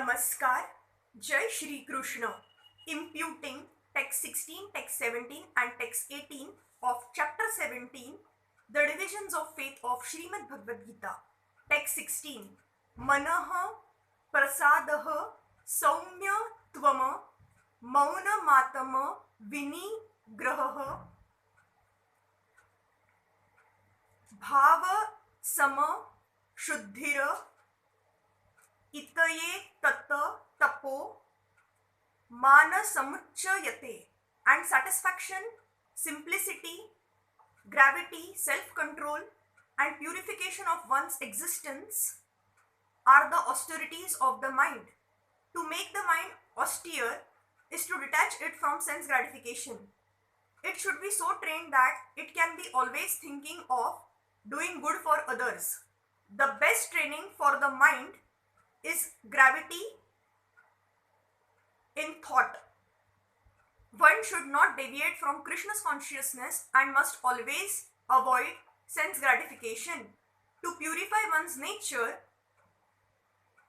Namaskar, Jai Shri Krishna. Imputing text 16, text 17 and text 18 of chapter 17, the divisions of faith of Srimad Bhagavad Gita. Text 16. Manah prasadah saumya tvama mauna matama vinigrahah bhava sama shuddhira itaye tata tapo mana samuchayate. And satisfaction, simplicity, gravity, self-control and purification of one's existence are the austerities of the mind. To make the mind austere is to detach it from sense gratification. It should be so trained that it can be always thinking of doing good for others. The best training for the mind is gravity in thought. One should not deviate from Krishna's consciousness and must always avoid sense gratification. To purify one's nature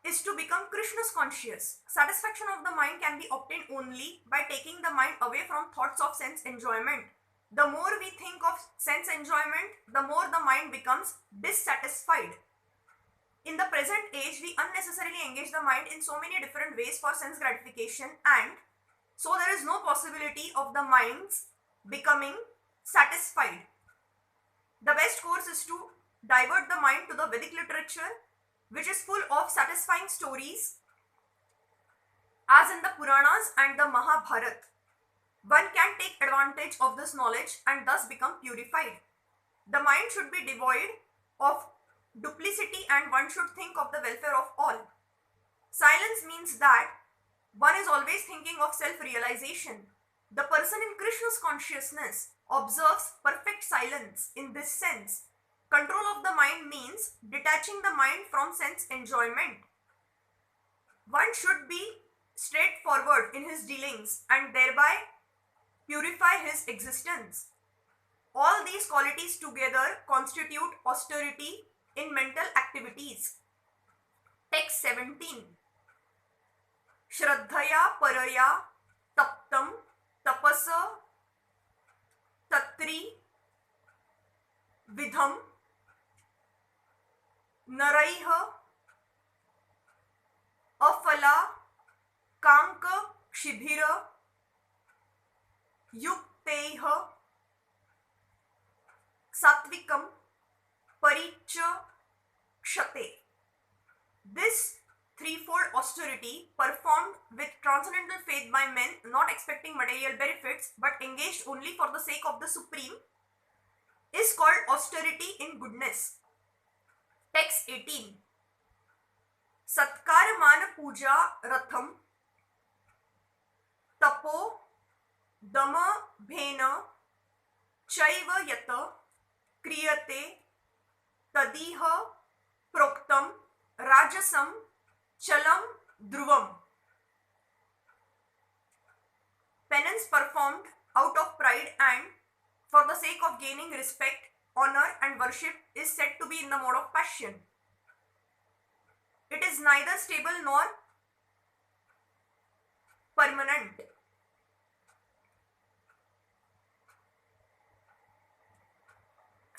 is to become Krishna's conscious. Satisfaction of the mind can be obtained only by taking the mind away from thoughts of sense enjoyment. The more we think of sense enjoyment, the more the mind becomes dissatisfied. In the present age, we unnecessarily engage the mind in so many different ways for sense gratification, and so there is no possibility of the minds becoming satisfied. The best course is to divert the mind to the Vedic literature, which is full of satisfying stories, as in the Puranas and the Mahabharata. One can take advantage of this knowledge and thus become purified. The mind should be devoid of duplicity and one should think of the welfare of all. Silence means that one is always thinking of self-realization. The person in Krishna's consciousness observes perfect silence. In this sense, control of the mind means detaching the mind from sense enjoyment. One should be straightforward in his dealings and thereby purify his existence. All these qualities together constitute austerity in mental activities. Text 17. Shraddhaya paraya taptam tapasa tatri vidham naraiha afala kanka kshibhira yukteiha satvikam paricha kshate. This threefold austerity, performed with transcendental faith by men not expecting material benefits but engaged only for the sake of the Supreme, is called austerity in goodness. Text 18. Satkar man puja ratham tapo dama bhena chaiva yata kriyate tadiha proktam rajasam chalam dhruvam. Penance performed out of pride and for the sake of gaining respect, honor and worship is said to be in the mode of passion. It is neither stable nor permanent.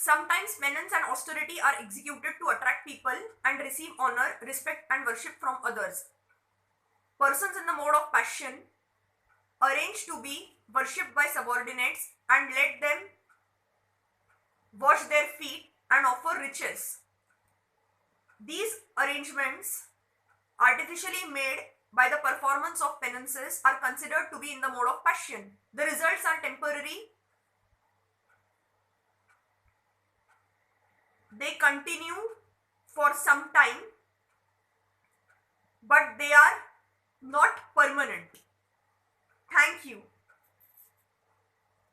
Sometimes penance and austerity are executed to attract people and receive honor, respect and worship from others. Persons in the mode of passion arrange to be worshipped by subordinates and let them wash their feet and offer riches. These arrangements, artificially made by the performance of penances, are considered to be in the mode of passion. The results are temporary. They continue for some time, but they are not permanent. Thank you.